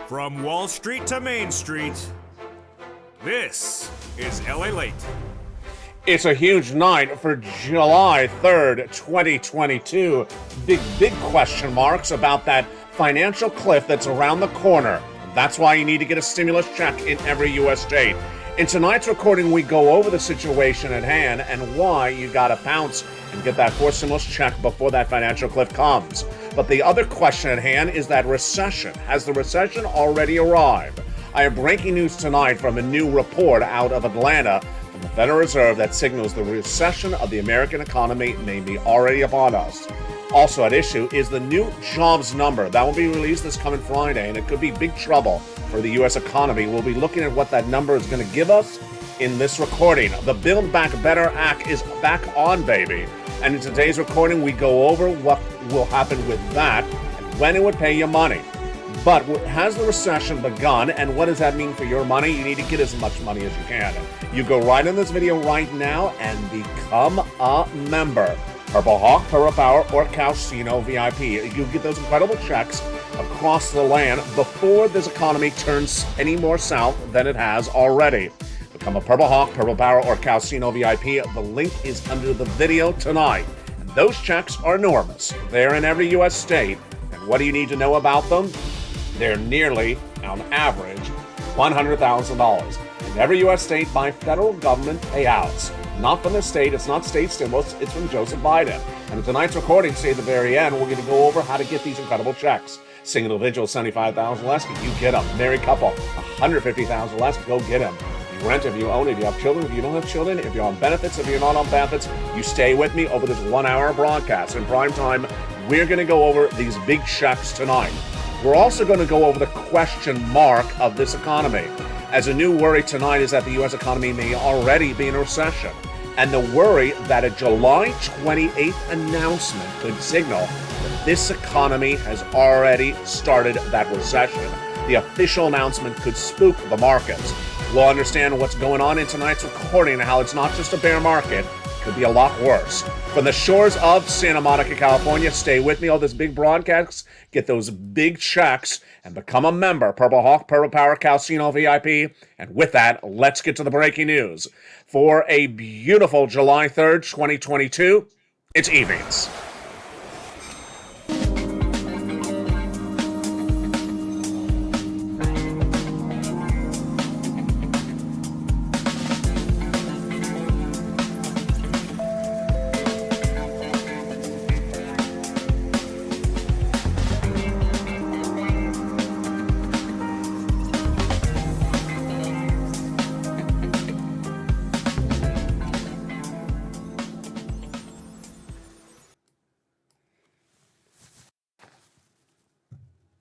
From Wall Street to Main Street, this is LALATE. It's a huge night for July 3rd, 2022. Big question marks about that financial cliff that's around the corner. That's why you need to get a stimulus check in every U.S. state. In tonight's recording, we go over the situation at hand and why you gotta pounce and get that fourth stimulus check before that financial cliff comes. But the other question at hand is that recession. Has the recession already arrived? I have breaking news tonight from a new report out of Atlanta from the Federal Reserve that signals the recession of the American economy may be already upon us. Also at issue is the new jobs number. That will be released this coming Friday, and it could be big trouble for the U.S. economy. We'll be looking at what that number is going to give us in this recording. The Build Back Better Act is back on, baby. And in today's recording, we go over what will happen with that and when it would pay you money. But has the recession begun, and what does that mean for your money? You need to get as much money as you can. You go right in this video right now and become a member. Purple Hawk, Purple Power, or Casino VIP. You get those incredible checks across the land before this economy turns any more south than it has already. Become a Purple Hawk, Purple Power, or Casino VIP. The link is under the video tonight. And those checks are enormous. They're in every U.S. state. And what do you need to know about them? They're nearly, on average, $100,000 in every U.S. state by federal government payouts. Not from the state, it's not state stimulus, it's from Joseph Biden. And in tonight's recording, say at the very end, we're going to go over how to get these incredible checks. Single individual, $75,000 less, you get them. Married couple, $150,000 less, go get them. If you rent, if you own, if you have children, if you don't have children, if you're on benefits, if you're not on benefits, you stay with me over this 1 hour broadcast. In prime time, we're going to go over these big checks tonight. We're also going to go over the question mark of this economy, as a new worry tonight is that the U.S. economy may already be in a recession, and the worry that a July 28th announcement could signal that this economy has already started that recession. The official announcement could spook the markets. We'll understand what's going on in tonight's recording and how it's not just a bear market, could be a lot worse. From the shores of Santa Monica, California, stay with me on this big broadcast, get those big checks, and become a member. Purple Hawk, Purple Power, Casino VIP. And with that, let's get to the breaking news. For a beautiful July 3rd, 2022, it's evenings.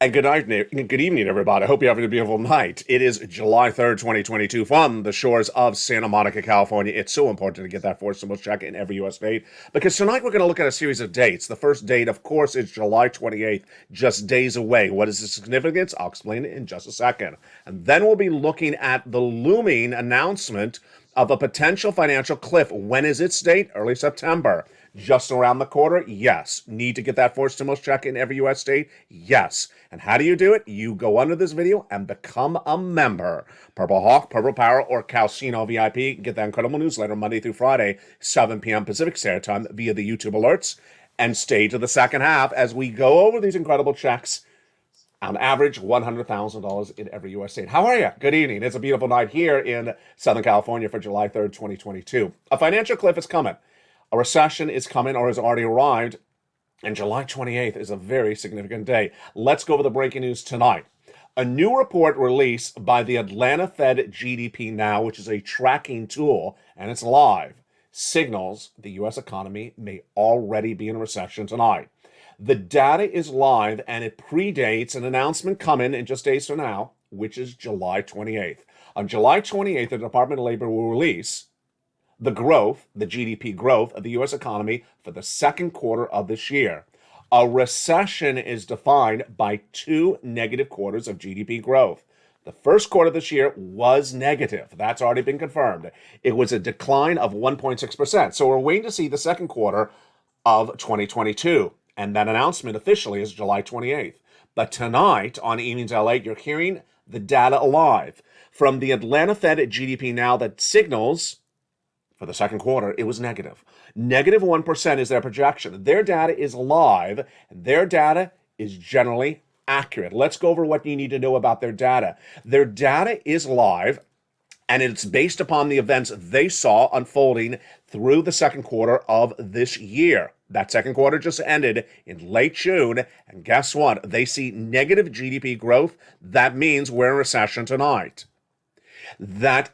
And good evening, everybody. I hope you're having a beautiful night. It is July 3rd, 2022, from the shores of Santa Monica, California. It's so important to get that fourth stimulus check in every U.S. state, because tonight we're going to look at a series of dates. The first date, of course, is July 28th, just days away. What is the significance? I'll explain it in just a second. And then we'll be looking at the looming announcement of a potential financial cliff. When is its date? Early September. Just around the corner? Yes. Need to get that fourth stimulus check in every U.S. state? Yes. And how do you do it? You go under this video and become a member. Purple Hawk, Purple Power, or Casino VIP. Get that incredible newsletter Monday through Friday, 7 p.m. Pacific Standard Time via the YouTube alerts. And stay to the second half as we go over these incredible checks. On average, $100,000 in every U.S. state. How are you? Good evening. It's a beautiful night here in Southern California for July 3rd, 2022. A financial cliff is coming. A recession is coming or has already arrived, and July 28th is a very significant day. Let's go over the breaking news tonight. A new report released by the Atlanta Fed GDP Now, which is a tracking tool, and it's live, signals the U.S. economy may already be in a recession tonight. The data is live, and it predates an announcement coming in just days from now, which is July 28th. On July 28th, the Department of Labor will release the growth, the GDP growth of the U.S. economy for the second quarter of this year. A recession is defined by 2 negative quarters of GDP growth. The first quarter of this year was negative. That's already been confirmed. It was a decline of 1.6%. So we're waiting to see the second quarter of 2022. And that announcement officially is July 28th. But tonight on Evenings LA, you're hearing the data alive from the Atlanta Fed GDP now that signals for the second quarter, it was negative. Negative 1% is their projection. Their data is live. Their data is generally accurate. Let's go over what you need to know about their data. Their data is live, and it's based upon the events they saw unfolding through the second quarter of this year. That second quarter just ended in late June, and guess what? They see negative GDP growth. That means we're in recession tonight. That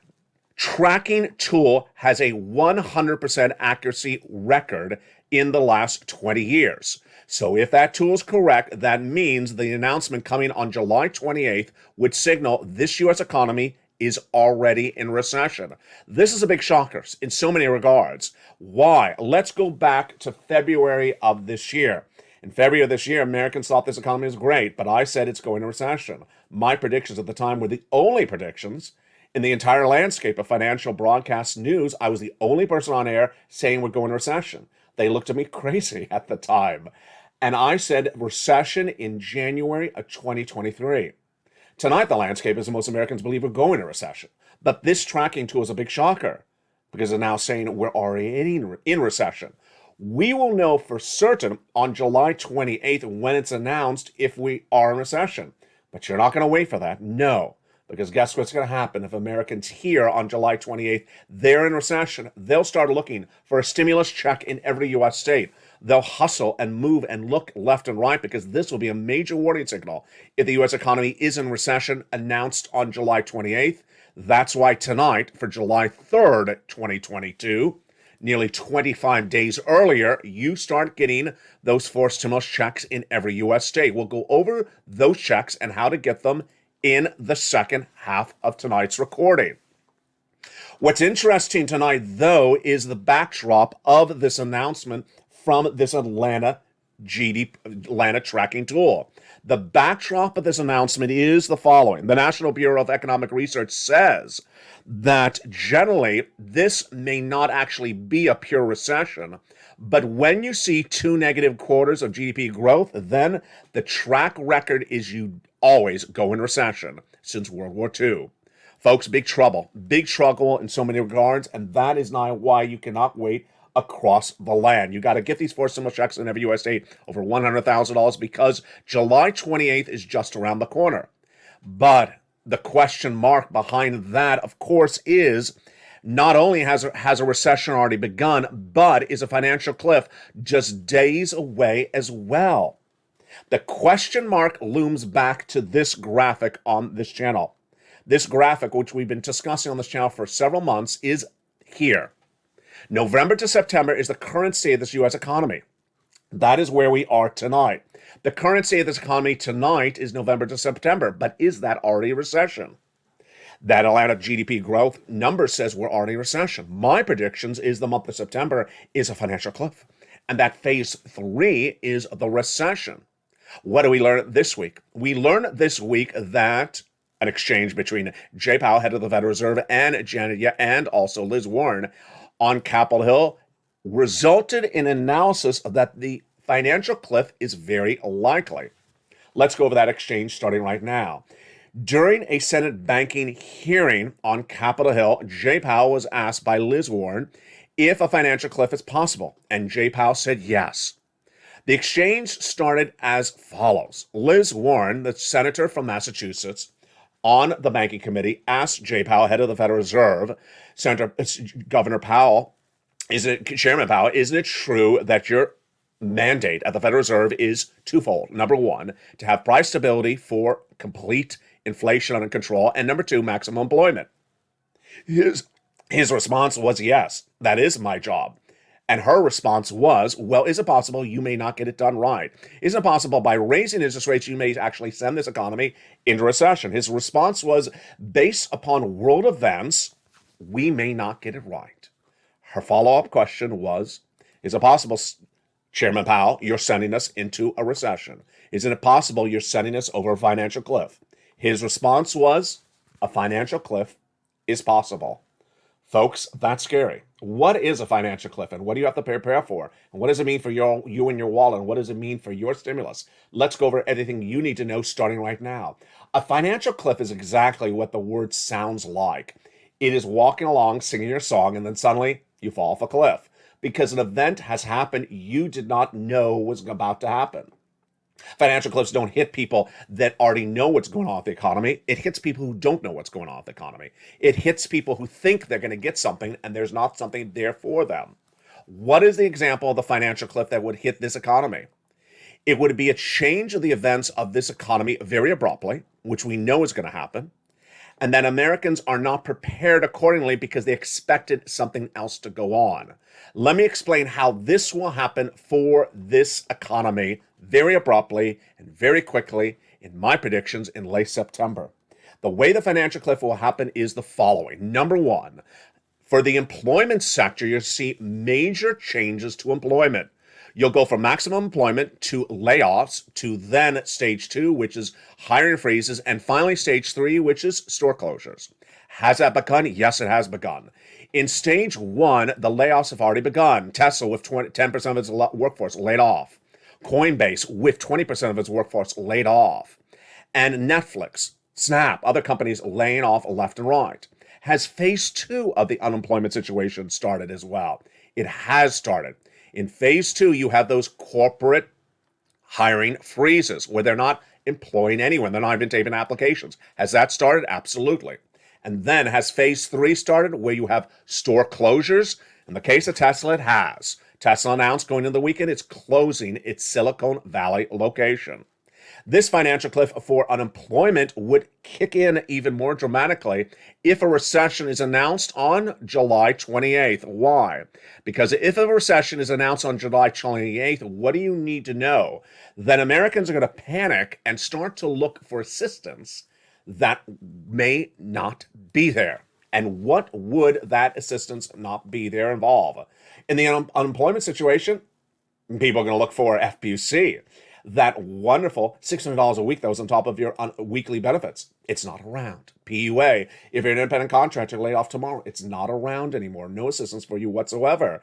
tracking tool has a 100% accuracy record in the last 20 years. So if that tool is correct, that means the announcement coming on July 28th would signal this U.S. economy is already in recession. This is a big shocker in so many regards. Why? Let's go back to February of this year. In February of this year, Americans thought this economy was great, but I said it's going to recession. My predictions at the time were the only predictions in the entire landscape of financial broadcast news. I was the only person on air saying we're going to recession. They looked at me crazy at the time. And I said recession in January of 2023. Tonight, the landscape is that most Americans believe we're going to recession. But this tracking tool is a big shocker because they're now saying we're already in recession. We will know for certain on July 28th when it's announced if we are in recession. But you're not going to wait for that. No. Because guess what's going to happen if Americans hear on July 28th they're in recession? They'll start looking for a stimulus check in every U.S. state. They'll hustle and move and look left and right because this will be a major warning signal if the U.S. economy is in recession announced on July 28th. That's why tonight, for July 3rd, 2022, nearly 25 days earlier, you start getting those forced stimulus checks in every U.S. state. We'll go over those checks and how to get them in the second half of tonight's recording. What's interesting tonight, though, is the backdrop of this announcement from this Atlanta tracking tool. The backdrop of this announcement is the following. The National Bureau of Economic Research says that generally this may not actually be a pure recession, but when you see two negative quarters of GDP growth, then the track record is you always go in recession since World War II. Folks, big trouble in so many regards, and that is not why you cannot wait across the land. You got to get these forced stimulus checks in every U.S. state over $100,000 because July 28th is just around the corner. But the question mark behind that, of course, is not only has a recession already begun, but is a financial cliff just days away as well. The question mark looms back to this graphic on this channel. This graphic, which we've been discussing on this channel for several months, is here. November to September is the current state of this U.S. economy. That is where we are tonight. The current state of this economy tonight is November to September, but is that already a recession? That Atlanta GDP growth number says we're already in recession. My predictions is the month of September is a financial cliff, and that phase 3 is the recession. What do we learn this week? We learn this week that an exchange between Jay Powell, head of the Federal Reserve, and Janet Yellen, and also Liz Warren on Capitol Hill resulted in analysis that the financial cliff is very likely. Let's go over that exchange starting right now. During a Senate banking hearing on Capitol Hill, Jay Powell was asked by Liz Warren if a financial cliff is possible, and Jay Powell said yes. The exchange started as follows. Liz Warren, the senator from Massachusetts, on the banking committee, asked Jay Powell, head of the Federal Reserve, Chairman Powell, isn't it true that your mandate at the Federal Reserve is twofold? Number one, to have price stability for complete inflation under control, and number two, maximum employment. His response was, yes, that is my job. And her response was, well, is it possible you may not get it done right? Is it possible by raising interest rates, you may actually send this economy into recession? His response was, based upon world events, we may not get it right. Her follow-up question was, is it possible, Chairman Powell, you're sending us into a recession? Isn't it possible you're sending us over a financial cliff? His response was, a financial cliff is possible. Folks, that's scary. What is a financial cliff and what do you have to prepare for? And what does it mean for you and your wallet? And what does it mean for your stimulus? Let's go over everything you need to know starting right now. A financial cliff is exactly what the word sounds like. It is walking along, singing your song, and then suddenly you fall off a cliff because an event has happened you did not know was about to happen. Financial cliffs don't hit people that already know what's going on with the economy. It hits people who don't know what's going on with the economy. It hits people who think they're going to get something and there's not something there for them. What is the example of the financial cliff that would hit this economy? It would be a change of the events of this economy very abruptly, which we know is going to happen, and that Americans are not prepared accordingly because they expected something else to go on. Let me explain how this will happen for this economy very abruptly and very quickly in my predictions in late September. The way the financial cliff will happen is the following. Number one, for the employment sector, you'll see major changes to employment. You'll go from maximum employment to layoffs to then stage two, which is hiring freezes, and finally stage three, which is store closures. Has that begun? Yes, it has begun. In stage one, the layoffs have already begun. Tesla with 10% of its workforce laid off. Coinbase with 20% of its workforce laid off. And Netflix, Snap, other companies laying off left and right. Has phase two of the unemployment situation started as well? It has started. In phase two, you have those corporate hiring freezes where they're not employing anyone. They're not even taking applications. Has that started? Absolutely. And then has phase three started where you have store closures? In the case of Tesla, it has. Tesla announced going into the weekend it's closing its Silicon Valley location. This financial cliff for unemployment would kick in even more dramatically if a recession is announced on July 28th. Why? Because if a recession is announced on July 28th, what do you need to know? That Americans are going to panic and start to look for assistance that may not be there. And what would that assistance not be there involve? In the unemployment situation, people are going to look for FPC. That wonderful $600 a week that was on top of your weekly benefits. It's not around. PUA, if you're an independent contractor laid off tomorrow, it's not around anymore. No assistance for you whatsoever.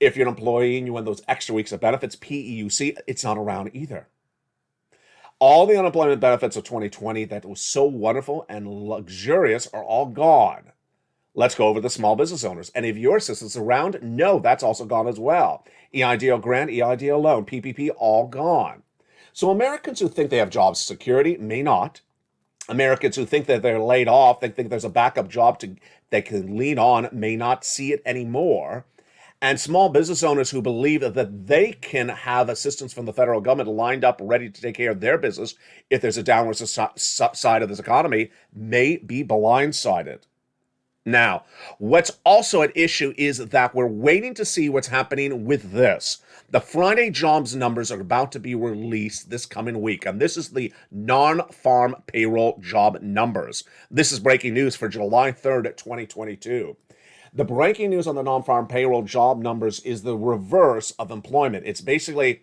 If you're an employee and you want those extra weeks of benefits, PEUC, it's not around either. All the unemployment benefits of 2020 that was so wonderful and luxurious are all gone. Let's go over the small business owners. And if your assistance around, no, that's also gone as well. EIDL grant, EIDL loan, PPP, all gone. So Americans who think they have job security may not. Americans who think that they're laid off, they think there's a backup job they can lean on, may not see it anymore. And small business owners who believe that they can have assistance from the federal government lined up, ready to take care of their business if there's a downward side of this economy, may be blindsided. Now, what's also at issue is that we're waiting to see what's happening with this. The Friday jobs numbers are about to be released this coming week, and this is the non-farm payroll job numbers. This is breaking news for July 3rd, 2022. The breaking news on the non-farm payroll job numbers is the reverse of employment. It's basically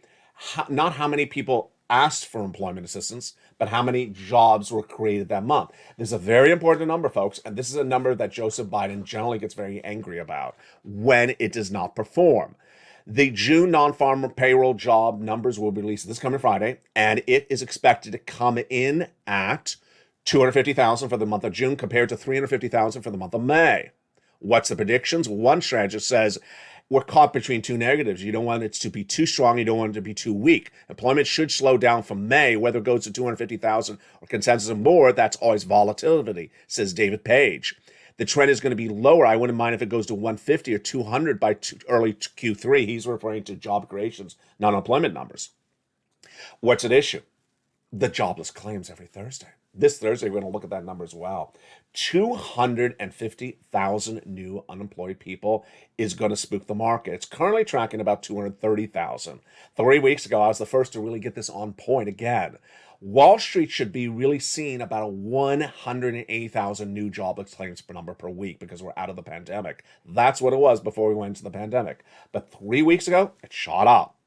not how many people asked for employment assistance, but how many jobs were created that month. This is a very important number, folks, and this is a number that Joseph Biden generally gets very angry about when it does not perform. The June non-farm payroll job numbers will be released this coming Friday, and it is expected to come in at 250,000 for the month of June compared to 350,000 for the month of May. What's the predictions? One strategist says we're caught between two negatives. You don't want it to be too strong. You don't want it to be too weak. Employment should slow down from May, whether it goes to 250,000 or consensus of more. That's always volatility, says David Page. The trend is going to be lower. I wouldn't mind if it goes to 150 or 200 by early Q3. He's referring to job creations, not unemployment numbers. What's at issue? The jobless claims every Thursday. This Thursday, we're going to look at that number as well. 250,000 new unemployed people is going to spook the market. It's currently tracking about 230,000. 3 weeks ago, I was the first to really get this on point again. Wall Street should be really seeing about a 180,000 new jobless claims per number per week because we're out of the pandemic. That's what it was before we went into the pandemic. But 3 weeks ago, it shot up.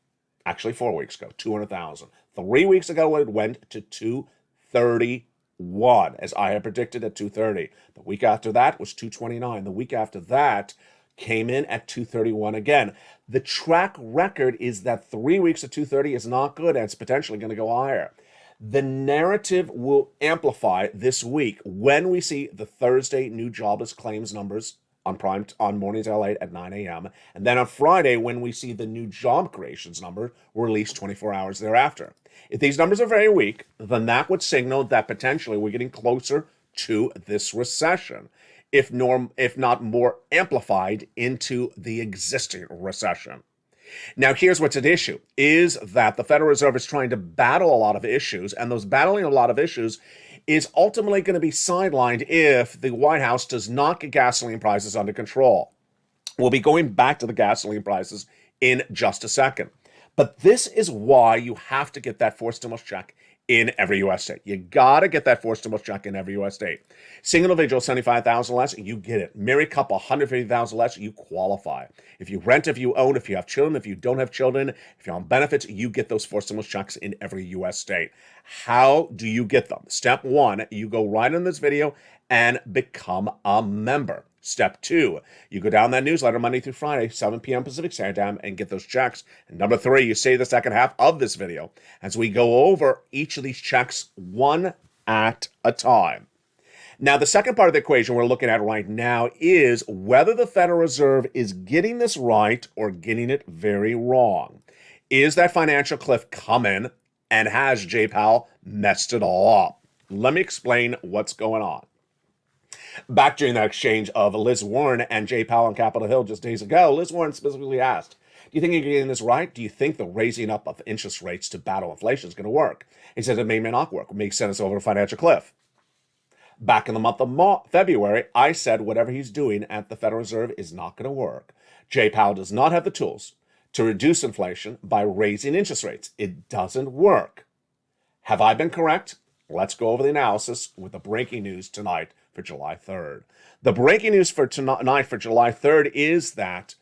Actually, 4 weeks ago, 200,000. 3 weeks ago, it went to 230,000. 221, as I had predicted at 230. The week after that was 229. The week after that came in at 231 again. The track record is that 3 weeks of 230 is not good, and it's potentially going to go higher. The narrative will amplify this week when we see the Thursday new jobless claims numbers on mornings LA at 9 a.m. And then on Friday, when we see the new job creations number released 24 hours thereafter. If these numbers are very weak, then that would signal that potentially we're getting closer to this recession, if not more amplified into the existing recession. Now, here's what's at issue, is that the Federal Reserve is trying to battle a lot of issues, and those battling a lot of issues is ultimately going to be sidelined if the White House does not get gasoline prices under control. We'll be going back to the gasoline prices in just a second. But this is why you have to get that forced stimulus check in every U.S. state. You got to get that forced stimulus check in every U.S. state. Single individual, $75,000 less, you get it. Married couple, $150,000 less, you qualify. If you rent, if you own, if you have children, if you don't have children, if you're on benefits, you get those forced stimulus checks in every U.S. state. How do you get them? Step one, you go right in this video and become a member. Step two, you go down that newsletter Monday through Friday, 7 p.m. Pacific Standard Time, and get those checks. And number three, you stay the second half of this video as we go over each of these checks one at a time. Now, the second part of the equation we're looking at right now is whether the Federal Reserve is getting this right or getting it very wrong. Is that financial cliff coming, and has Jay Powell messed it all up? Let me explain what's going on. Back during that exchange of Liz Warren and Jay Powell on Capitol Hill just days ago, Liz Warren specifically asked, do you think you're getting this right? Do you think the raising up of interest rates to battle inflation is going to work? He said it may not work. It may send us over a financial cliff. Back in the month of February, I said whatever he's doing at the Federal Reserve is not going to work. Jay Powell does not have the tools to reduce inflation by raising interest rates. It doesn't work. Have I been correct? Let's go over the analysis with the breaking news tonight for July 3rd. The breaking news for tonight for July 3rd is that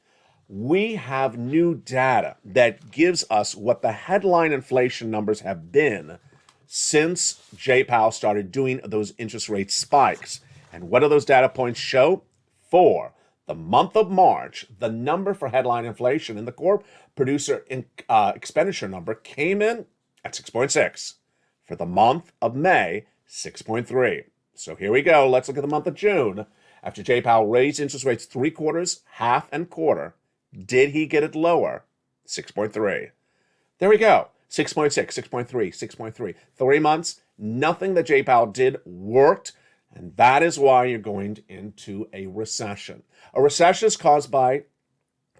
we have new data that gives us what the headline inflation numbers have been since Jay Powell started doing those interest rate spikes. And what do those data points show? For the month of March, the number for headline inflation in the core producer expenditure number came in at 6.6. For the month of May, 6.3. So here we go. Let's look at the month of June. After Jay Powell raised interest rates 3/4, half, and quarter, did he get it lower? 6.3. There we go. 6.6, 6.3, 6.3. 3 months, nothing that Jay Powell did worked, and that is why you're going into a recession. A recession is caused by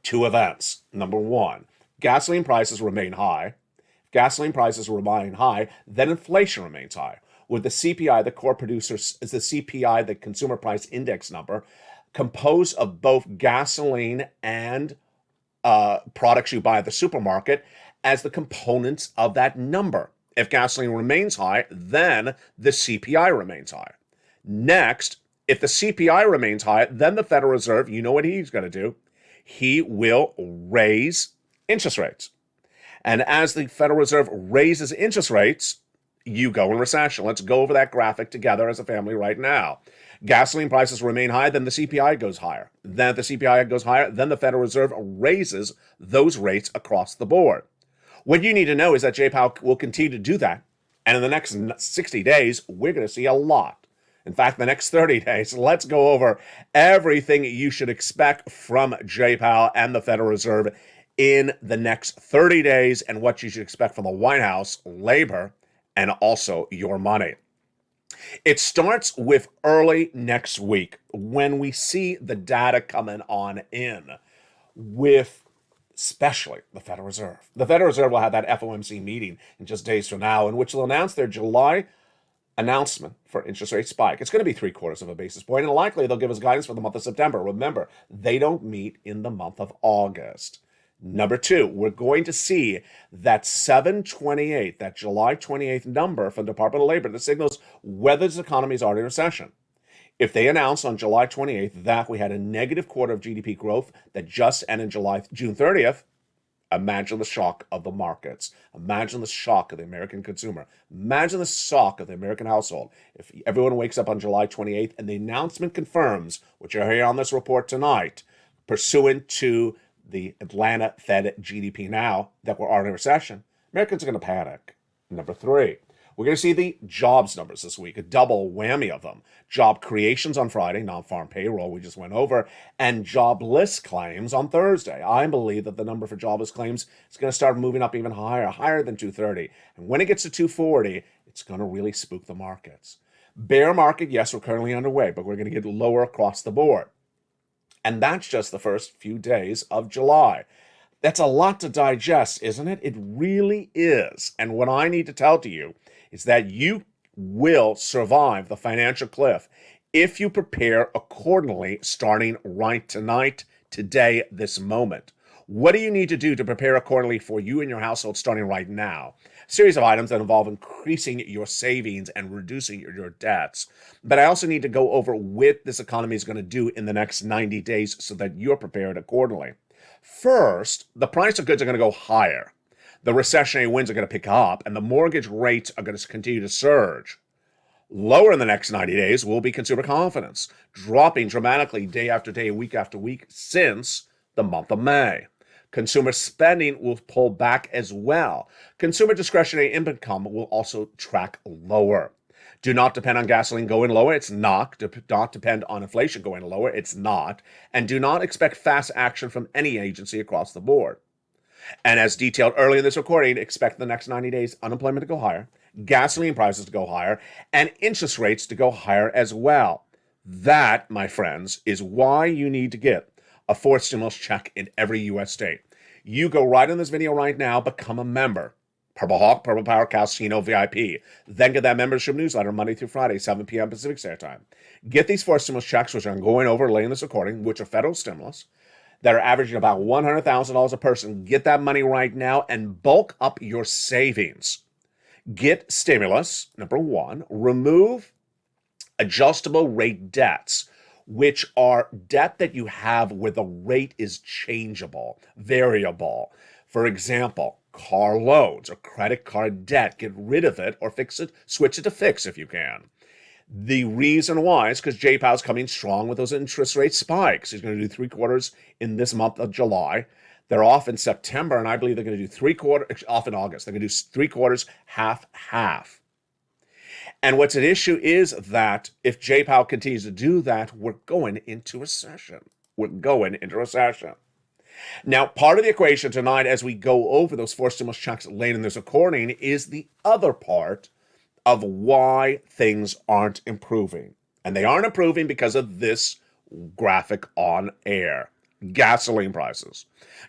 two events. Number one, gasoline prices remain high. If gasoline prices remain high, then inflation remains high. With the CPI, the core producer is the CPI, the consumer price index number, composed of both gasoline and products you buy at the supermarket as the components of that number. If gasoline remains high, then the CPI remains high. Next, if the CPI remains high, then the Federal Reserve, you know what he's going to do? He will raise interest rates. And as the Federal Reserve raises interest rates, you go in recession. Let's go over that graphic together as a family right now. Gasoline prices remain high, then the CPI goes higher. Then if the CPI goes higher, then the Federal Reserve raises those rates across the board. What you need to know is that Jay Powell will continue to do that. And in the next 60 days, we're going to see a lot. In fact, the next 30 days, let's go over everything you should expect from Jay Powell and the Federal Reserve in the next 30 days and what you should expect from the White House, labor, and also your money. It starts with early next week when we see the data coming on in with especially the Federal Reserve. The Federal Reserve will have that FOMC meeting in just days from now in which they'll announce their July announcement for interest rate spike. It's going to be 3/4 of a basis point, and likely they'll give us guidance for the month of September. Remember, they don't meet in the month of August. Number two, we're going to see that 728, that July 28th number from the Department of Labor that signals whether this economy is already in recession. If they announce on July 28th that we had a negative quarter of GDP growth that just ended June 30th, Imagine the shock of the markets. Imagine the shock of the American consumer. Imagine the shock of the American household if everyone wakes up on July 28th and the announcement confirms what you're hearing on this report tonight, pursuant to the Atlanta Fed GDP now, that we're in a recession. Americans are going to panic. Number three, we're going to see the jobs numbers this week, a double whammy of them. Job creations on Friday, non-farm payroll we just went over, and jobless claims on Thursday. I believe that the number for jobless claims is going to start moving up even higher than 230. And when it gets to 240, it's going to really spook the markets. Bear market, yes, we're currently underway, but we're going to get lower across the board. And that's just the first few days of July. That's a lot to digest, isn't it? It really is. And what I need to tell to you is that you will survive the financial cliff if you prepare accordingly starting right tonight, today, this moment. What do you need to do to prepare accordingly for you and your household starting right now? A series of items that involve increasing your savings and reducing your debts. But I also need to go over what this economy is going to do in the next 90 days so that you're prepared accordingly. First, the price of goods are going to go higher. The recessionary winds are going to pick up, and the mortgage rates are going to continue to surge. Lower in the next 90 days will be consumer confidence, dropping dramatically day after day, week after week since the month of May. Consumer spending will pull back as well. Consumer discretionary income will also track lower. Do not depend on gasoline going lower. It's not. Do not depend on inflation going lower. It's not. And do not expect fast action from any agency across the board. And as detailed earlier in this recording, expect the next 90 days unemployment to go higher, gasoline prices to go higher, and interest rates to go higher as well. That, my friends, is why you need to get a fourth stimulus check in every U.S. state. You go right in this video right now, become a member. Purple Hawk, Purple Power, Casino VIP. Then get that membership newsletter Monday through Friday, 7 p.m. Pacific Standard Time. Get these four stimulus checks, which I'm going over late in this recording, which are federal stimulus, that are averaging about $100,000 a person. Get that money right now and bulk up your savings. Get stimulus, number one. Remove adjustable rate debts, which are debt that you have where the rate is changeable, variable. For example, car loans or credit card debt. Get rid of it or fix it, switch it to fix if you can. The reason why is because Jay Powell's coming strong with those interest rate spikes. He's going to do 3 quarters in this month of July. They're off in September, and I believe they're going to do 3 quarters off in August. They're going to do 3 quarters, half. And what's at issue is that if Jay Powell continues to do that, we're going into recession. Now, part of the equation tonight, as we go over those 4 stimulus checks late in this recording, is the other part of why things aren't improving. And they aren't improving because of this graphic on air. Gasoline prices.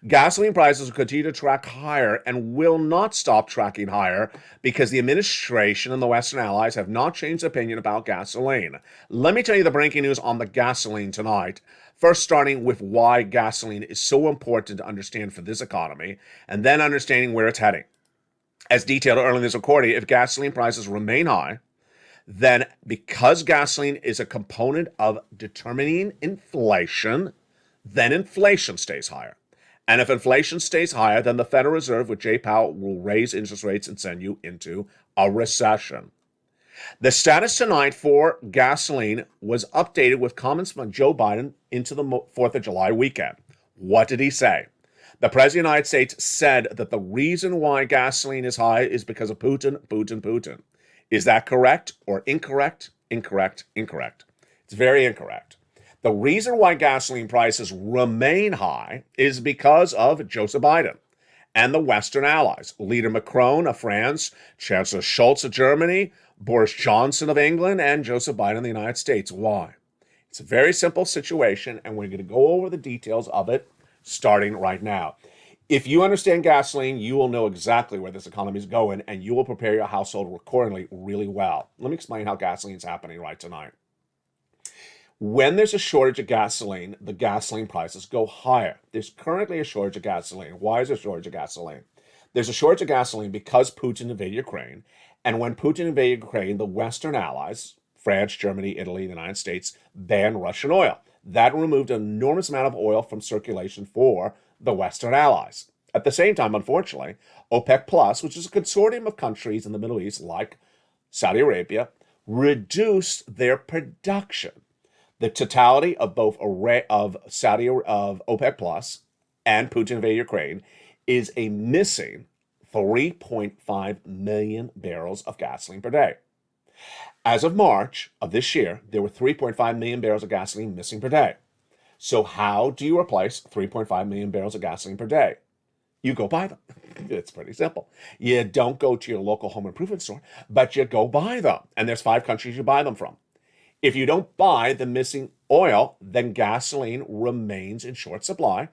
Gasoline prices will continue to track higher and will not stop tracking higher because the administration and the Western allies have not changed opinion about gasoline. Let me tell you the breaking news on the gasoline tonight. First, starting with why gasoline is so important to understand for this economy, and then understanding where it's heading. As detailed earlier in this recording, if gasoline prices remain high, then because gasoline is a component of determining inflation, then inflation stays higher. And if inflation stays higher, then the Federal Reserve with Jay Powell will raise interest rates and send you into a recession. The status tonight for gasoline was updated with comments from Joe Biden into the 4th of July weekend. What did he say? The President of the United States said that the reason why gasoline is high is because of Putin. Is that correct or incorrect? Incorrect. It's very incorrect. The reason why gasoline prices remain high is because of Joseph Biden and the Western allies. Leader Macron of France, Chancellor Scholz of Germany, Boris Johnson of England, and Joseph Biden of the United States. Why? It's a very simple situation, and we're going to go over the details of it starting right now. If you understand gasoline, you will know exactly where this economy is going, and you will prepare your household accordingly really well. Let me explain how gasoline is happening right tonight. When there's a shortage of gasoline, the gasoline prices go higher. There's currently a shortage of gasoline. Why is there a shortage of gasoline? There's a shortage of gasoline because Putin invaded Ukraine. And when Putin invaded Ukraine, the Western allies, France, Germany, Italy, the United States, banned Russian oil. That removed an enormous amount of oil from circulation for the Western allies. At the same time, unfortunately, OPEC Plus, which is a consortium of countries in the Middle East like Saudi Arabia, reduced their production. The totality of both of OPEC Plus and Putin invading Ukraine is a missing 3.5 million barrels of gasoline per day. As of March of this year, there were 3.5 million barrels of gasoline missing per day. So how do you replace 3.5 million barrels of gasoline per day? You go buy them. It's pretty simple. You don't go to your local home improvement store, but you go buy them. And there's 5 countries you buy them from. If you don't buy the missing oil, then gasoline remains in short supply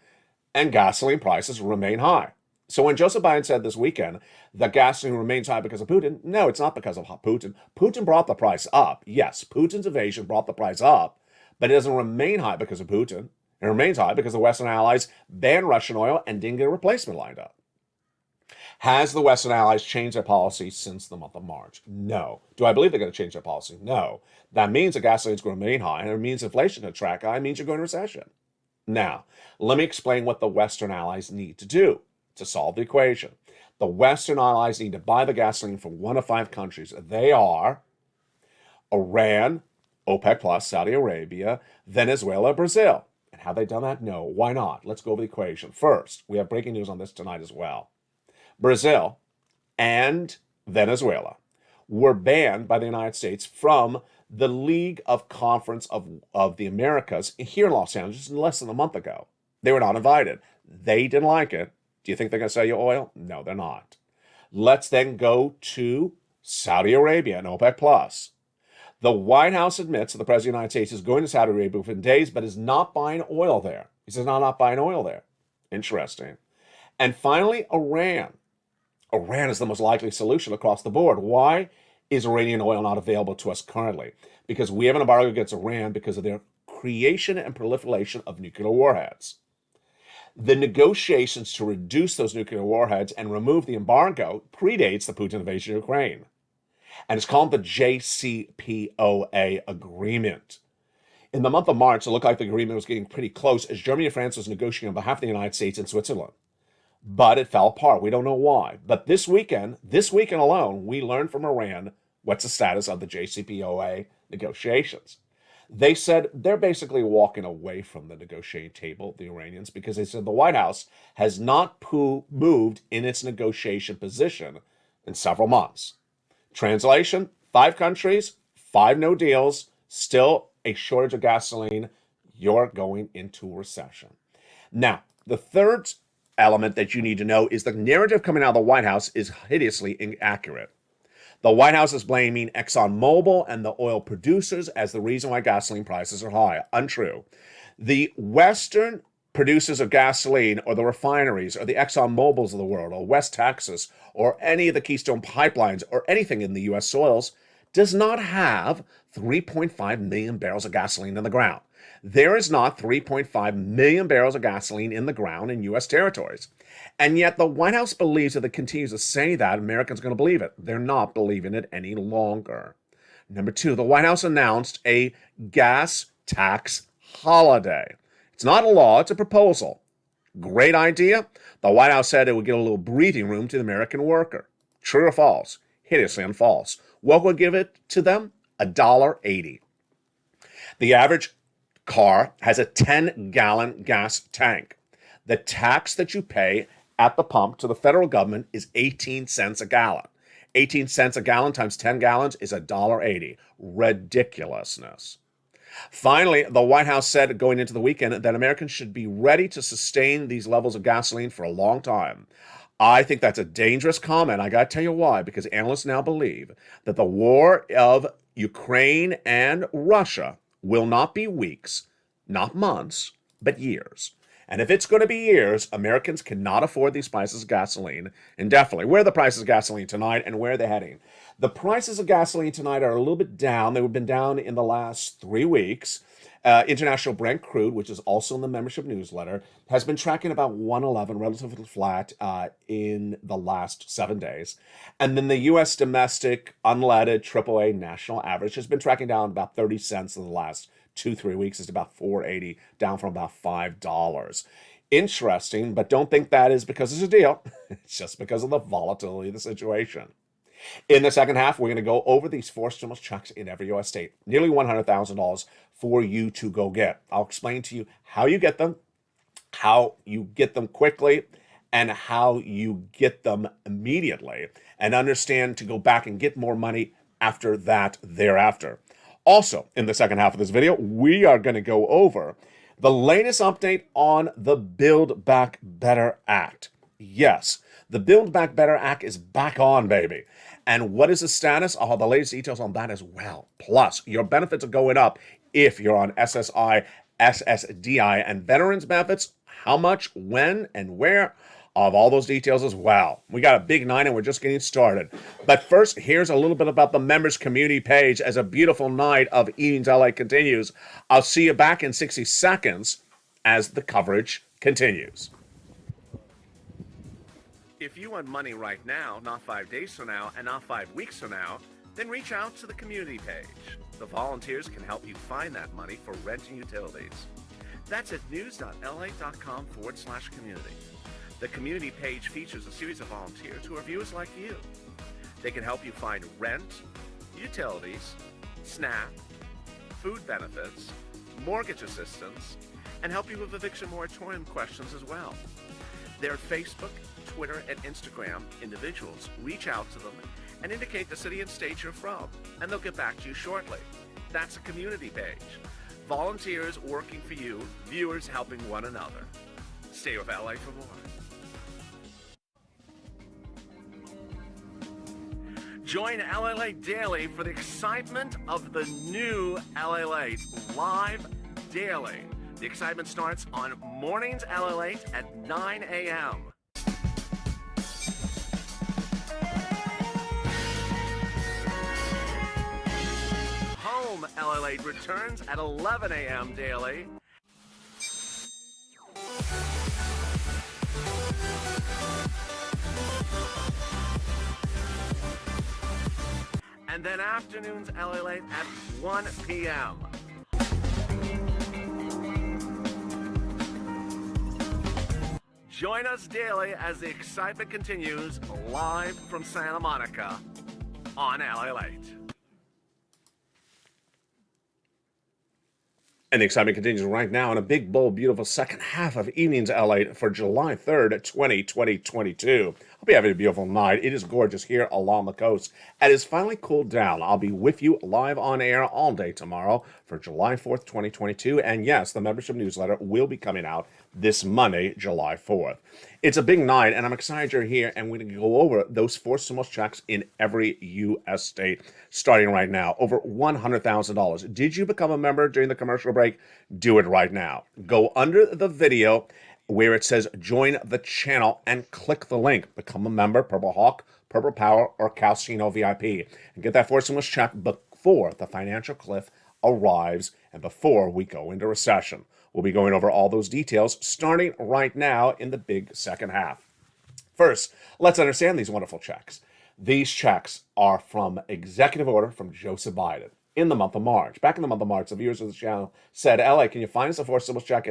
and gasoline prices remain high. So when Joseph Biden said this weekend that gasoline remains high because of Putin, no, it's not because of Putin. Putin brought the price up. Yes, Putin's invasion brought the price up, but it doesn't remain high because of Putin. It remains high because the Western allies banned Russian oil and didn't get a replacement lined up. Has the Western allies changed their policy since the month of March? No. Do I believe they're going to change their policy? No. That means that gasoline is going to remain high, and it means inflation to track high, it means you're going to recession. Now, let me explain what the Western allies need to do to solve the equation. The Western allies need to buy the gasoline from one of 5 countries. They are Iran, OPEC Plus, Saudi Arabia, Venezuela, Brazil. And have they done that? No. Why not? Let's go over the equation. First, we have breaking news on this tonight as well. Brazil and Venezuela were banned by the United States from the League of Conference of the Americas here in Los Angeles less than a month ago. They were not invited. They didn't like it. Do you think they're going to sell you oil? No, they're not. Let's then go to Saudi Arabia and OPEC Plus. The White House admits that the President of the United States is going to Saudi Arabia within days, but is not buying oil there. He says, no, not buying oil there. Interesting. And finally, Iran. Iran is the most likely solution across the board. Why is Iranian oil not available to us currently? Because we have an embargo against Iran because of their creation and proliferation of nuclear warheads. The negotiations to reduce those nuclear warheads and remove the embargo predates the Putin invasion of Ukraine. And it's called the JCPOA agreement. In the month of March, it looked like the agreement was getting pretty close as Germany and France was negotiating on behalf of the United States and Switzerland. But it fell apart. We don't know why. But this weekend alone, we learned from Iran what's the status of the JCPOA negotiations. They said they're basically walking away from the negotiating table, the Iranians, because they said the White House has not moved in its negotiation position in several months. Translation, 5 countries, 5 no deals, still a shortage of gasoline. You're going into a recession. Now, the third element that you need to know is the narrative coming out of the White House is hideously inaccurate. The White House is blaming ExxonMobil and the oil producers as the reason why gasoline prices are high. Untrue. The Western producers of gasoline or the refineries or the ExxonMobils of the world or West Texas or any of the Keystone pipelines or anything in the U.S. soils does not have 3.5 million barrels of gasoline in the ground. There is not 3.5 million barrels of gasoline in the ground in U.S. territories. And yet the White House believes that it continues to say that Americans are going to believe it. They're not believing it any longer. Number 2, the White House announced a gas tax holiday. It's not a law, it's a proposal. Great idea. The White House said it would give a little breathing room to the American worker. True or false? Hideously false. What would give it to them? $1.80. The average car has a 10-gallon gas tank. The tax that you pay at the pump to the federal government is 18 cents a gallon. 18 cents a gallon times 10 gallons is $1.80. Ridiculousness. Finally, the White House said going into the weekend that Americans should be ready to sustain these levels of gasoline for a long time. I think that's a dangerous comment. I got to tell you why, because analysts now believe that the war of Ukraine and Russia will not be weeks, not months, but years. And if it's going to be years, Americans cannot afford these prices of gasoline indefinitely. Where are the prices of gasoline tonight and where are they heading? The prices of gasoline tonight are a little bit down. They've been down in the last 3 weeks. International Brent crude, which is also in the membership newsletter, has been tracking about 111, relatively flat in the last 7 days. And then the U.S. domestic unleaded AAA national average has been tracking down about 30 cents in the last 2-3 weeks. It's about $4.80, down from about $5. Interesting, but don't think that is because it's a deal. It's just because of the volatility of the situation. In the second half, we're going to go over these 4 stimulus checks in every U.S. state, nearly $100,000 for you to go get. I'll explain to you how you get them, how you get them quickly, and how you get them immediately, and understand to go back and get more money after that thereafter. Also, in the second half of this video, we are going to go over the latest update on the Build Back Better Act. Yes, the Build Back Better Act is back on, baby. And what is the status? I'll have the latest details on that as well. Plus, your benefits are going up if you're on SSI, SSDI, and veterans benefits. How much, when, and where? I'll have all those details as well. We got a big night and we're just getting started. But first, here's a little bit about the members community page as a beautiful night of Evenings LA continues. I'll see you back in 60 seconds as the coverage continues. If you want money right now, not 5 days from now, and not 5 weeks from now, then reach out to the community page. The volunteers can help you find that money for rent and utilities. That's at news.la.com/community. The community page features a series of volunteers who are viewers like you. They can help you find rent, utilities, SNAP, food benefits, mortgage assistance, and help you with eviction moratorium questions as well. Their Facebook, Twitter, and Instagram individuals reach out to them and indicate the city and state you're from, and they'll get back to you shortly. That's a community page. Volunteers working for you, viewers helping one another. Stay with LA for more. Join LALATE Daily for the excitement of the new LALATE live daily. The excitement starts on mornings LALATE at 9 a.m. Home LALATE returns at 11 a.m. daily. And then afternoons LALATE at 1 p.m. Join us daily as the excitement continues live from Santa Monica on LALATE. And the excitement continues right now in a big, bold, beautiful second half of Evenings LA for July 3rd, 2022. Hope you have a beautiful night. It is gorgeous here along the coast. And it's finally cooled down. I'll be with you live on air all day tomorrow for July 4th, 2022. And yes, the membership newsletter will be coming out this Monday, July 4th. It's a big night, and I'm excited you're here, and we're going to go over those 4 stimulus checks in every U.S. state, starting right now. Over $100,000. Did you become a member during the commercial break? Do it right now. Go under the video where it says join the channel and click the link. Become a member, Purple Hawk, Purple Power, or Calcino VIP. And get that 4 stimulus check before the financial cliff arrives and before we go into recession. We'll be going over all those details starting right now in the big second half. First, let's understand these wonderful checks. These checks are from executive order from Joseph Biden in the month of March. Back in the month of March, the viewers of the channel said, LA, can you find us a 4 stimulus check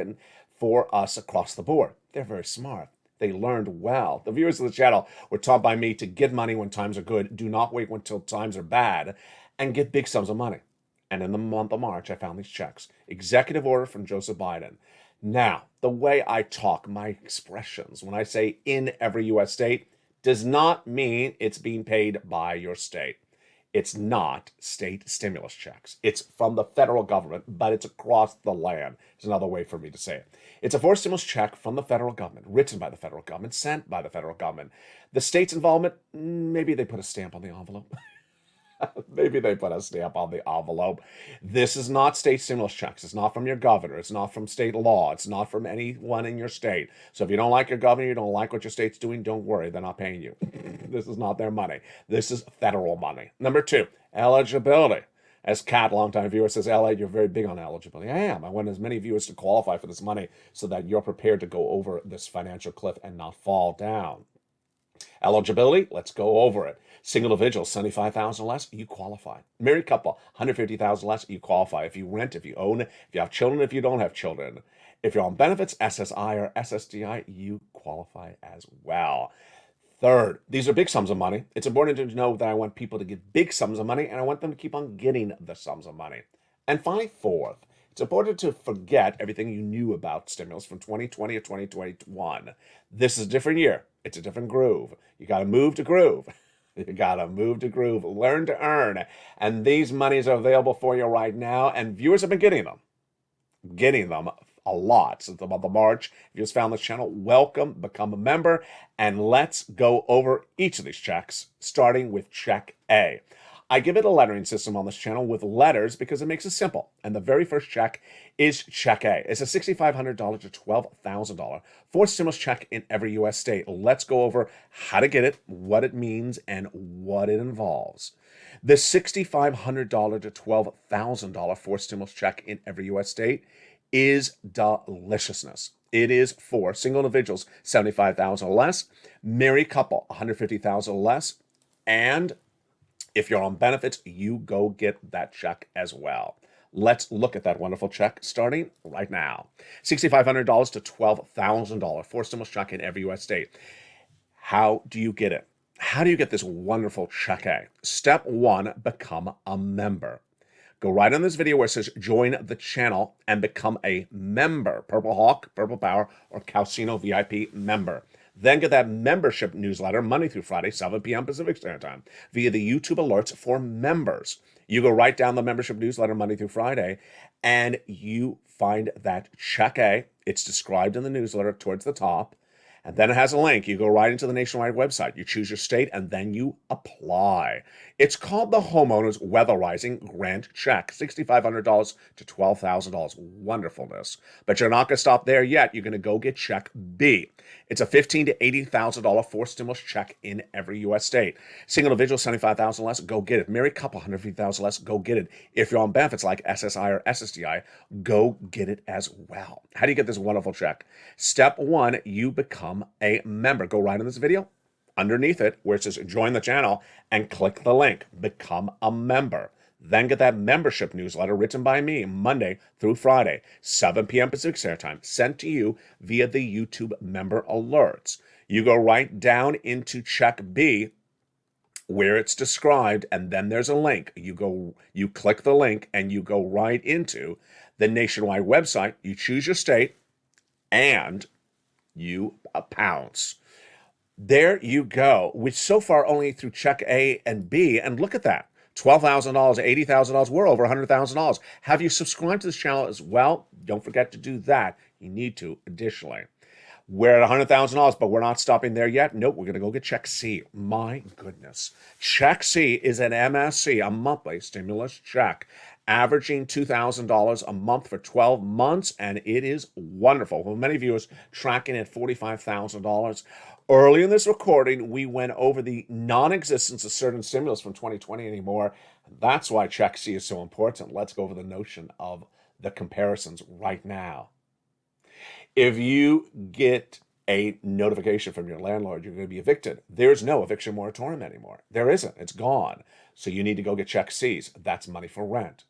for us across the board? They're very smart. They learned well. The viewers of the channel were taught by me to get money when times are good. Do not wait until times are bad and get big sums of money. And in the month of March, I found these checks. Executive order from Joseph Biden. Now, the way I talk, my expressions, when I say in every U.S. state, does not mean it's being paid by your state. It's not state stimulus checks. It's from the federal government, but it's across the land. It's another way for me to say it. It's a 4 stimulus check from the federal government, written by the federal government, sent by the federal government. The state's involvement, maybe they put a stamp on the envelope. Maybe they put a stamp on the envelope. This is not state stimulus checks. It's not from your governor. It's not from state law. It's not from anyone in your state. So if you don't like your governor, you don't like what your state's doing, don't worry. They're not paying you. This is not their money. This is federal money. Number 2, eligibility. As Kat, longtime viewer, says, LA, you're very big on eligibility. I am. I want as many viewers to qualify for this money so that you're prepared to go over this financial cliff and not fall down. Eligibility, let's go over it. Single individual, $75,000 less, you qualify. Married couple, $150,000 less, you qualify. If you rent, if you own, if you have children, if you don't have children. If you're on benefits, SSI or SSDI, you qualify as well. Third, these are big sums of money. It's important to know that I want people to get big sums of money, and I want them to keep on getting the sums of money. And finally, fourth, it's important to forget everything you knew about stimulus from 2020 or 2021. This is a different year. It's a different groove. You got to move to groove. You got to move to groove, learn to earn. And these monies are available for you right now, and viewers have been getting them a lot since the month of March. If you just found this channel, welcome, become a member, and let's go over each of these checks, starting with check A. I give it a lettering system on this channel with letters because it makes it simple. And the very first check is check A. It's a $6,500 to $12,000 forced stimulus check in every U.S. state. Let's go over how to get it, what it means, and what it involves. The $6,500 to $12,000 forced stimulus check in every U.S. state is deliciousness. It is for single individuals, $75,000 or less, married couple, $150,000 or less, and if you're on benefits, you go get that check as well. Let's look at that wonderful check starting right now. $6,500 to $12,000 forced stimulus check in every U.S. state. How do you get it? How do you get this wonderful check A? Step one, become a member. Go right on this video where it says join the channel and become a member. Purple Hawk, Purple Power, or Calcino VIP member. Then get that membership newsletter Monday through Friday, 7 p.m. Pacific Standard Time, via the YouTube alerts for members. You go right down the membership newsletter Monday through Friday, and you find that check A. It's described in the newsletter towards the top, and then it has a link. You go right into the nationwide website. You choose your state, and then you apply. It's called the Homeowners Weatherizing Grant Check, $6,500 to $12,000. Wonderfulness. But you're not going to stop there yet. You're going to go get check B. It's a $15,000 to $80,000 forced stimulus check in every U.S. state. Single individual, $75,000 less, go get it. Married couple, $150,000 less, go get it. If you're on benefits like SSI or SSDI, go get it as well. How do you get this wonderful check? Step one, you become a member. Go right in this video, underneath it, where it says join the channel, and click the link, become a member. Then get that membership newsletter written by me Monday through Friday, 7 p.m. Pacific Standard Time, sent to you via the YouTube member alerts. You go right down into check B where it's described, and then there's a link. You click the link, and you go right into the nationwide website. You choose your state, and you pounce. There you go, which so far only through check A and B, and look at that. $12,000, $80,000, we're over $100,000. Have you subscribed to this channel as well? Don't forget to do that. You need to additionally. We're at $100,000, but we're not stopping there yet. Nope, we're going to go get check C. My goodness. Check C is an MSC, a monthly stimulus check, averaging $2,000 a month for 12 months, and it is wonderful. Well, many viewers tracking at $45,000. Early in this recording, we went over the non-existence of certain stimulus from 2020 anymore. That's why check C is so important. Let's go over the notion of the comparisons right now. If you get a notification from your landlord you're going to be evicted, there's no eviction moratorium anymore. There isn't. It's gone. So you need to go get check C's. That's money for rent.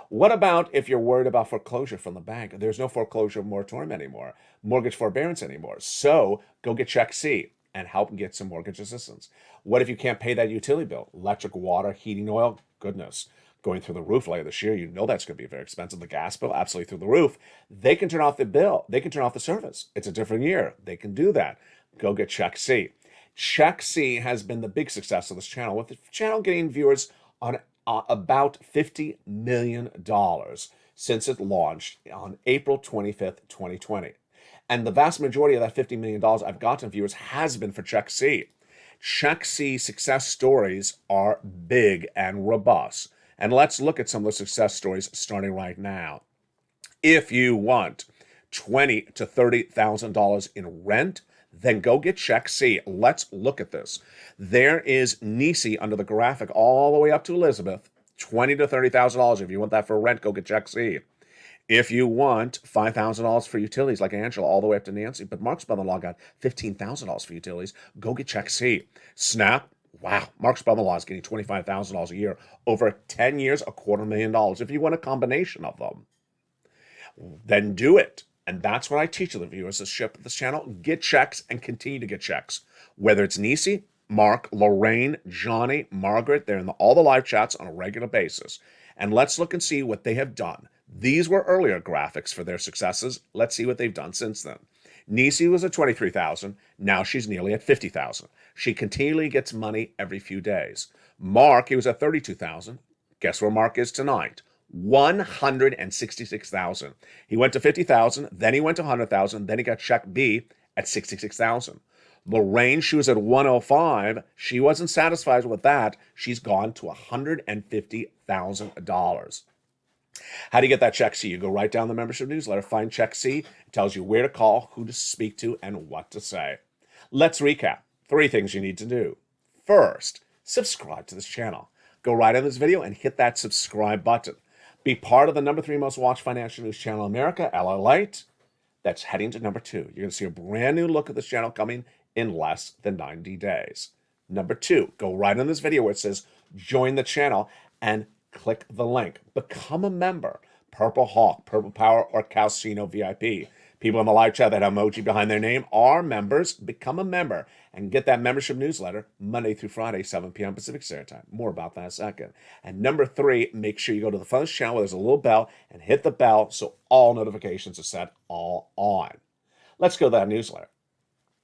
What about if you're worried about foreclosure from the bank? There's no foreclosure moratorium anymore, mortgage forbearance anymore. So go get check C and help get some mortgage assistance. What if you can't pay that utility bill? Electric, water, heating oil? Goodness. Going through the roof later this year, you know that's going to be very expensive. The gas bill, absolutely through the roof. They can turn off the bill. They can turn off the service. It's a different year. They can do that. Go get check C. Check C has been the big success of this channel, with the channel getting viewers on about $50 million since it launched on April 25th, 2020. And the vast majority of that $50 million I've gotten viewers has been for check C. Check C success stories are big and robust. And let's look at some of the success stories starting right now. If you want $20,000 to $30,000 in rent, then go get check C. Let's look at this. There is Nisi under the graphic all the way up to Elizabeth, $20,000 to $30,000. If you want that for rent, go get check C. If you want $5,000 for utilities, like Angela, all the way up to Nancy, but Mark's brother-in-law got $15,000 for utilities, go get check C. Snap. Wow, Mark's brother-in-law is getting $25,000 a year over 10 years, $250,000. If you want a combination of them, then do it. And that's what I teach the viewers of this channel. Get checks and continue to get checks. Whether it's Nisi, Mark, Lorraine, Johnny, Margaret, they're in all the live chats on a regular basis. And let's look and see what they have done. These were earlier graphics for their successes. Let's see what they've done since then. Nisi was at 23,000. Now she's nearly at 50,000. She continually gets money every few days. Mark, he was at 32,000. Guess where Mark is tonight? 166,000. He went to 50,000, then he went to 100,000, then he got check B at 66,000. Lorraine, she was at 105. She wasn't satisfied with that. She's gone to $150,000. How do you get that check C? You go right down the membership newsletter, find check C. It tells you where to call, who to speak to, and what to say. Let's recap. 3 things you need to do. First, subscribe to this channel. Go right in this video and hit that subscribe button. Be part of the number 3 most watched financial news channel in America, LALATE. That's heading to number 2. You're going to see a brand new look at this channel coming in less than 90 days. Number 2, go right in this video where it says join the channel and click the link. Become a member. Purple Hawk, Purple Power, or Calcino VIP. People in the live chat that have emoji behind their name are members. Become a member and get that membership newsletter Monday through Friday, 7 p.m. Pacific Standard Time. More about that in a second. And number 3, make sure you go to the front of this channel where there's a little bell and hit the bell so all notifications are set all on. Let's go to that newsletter.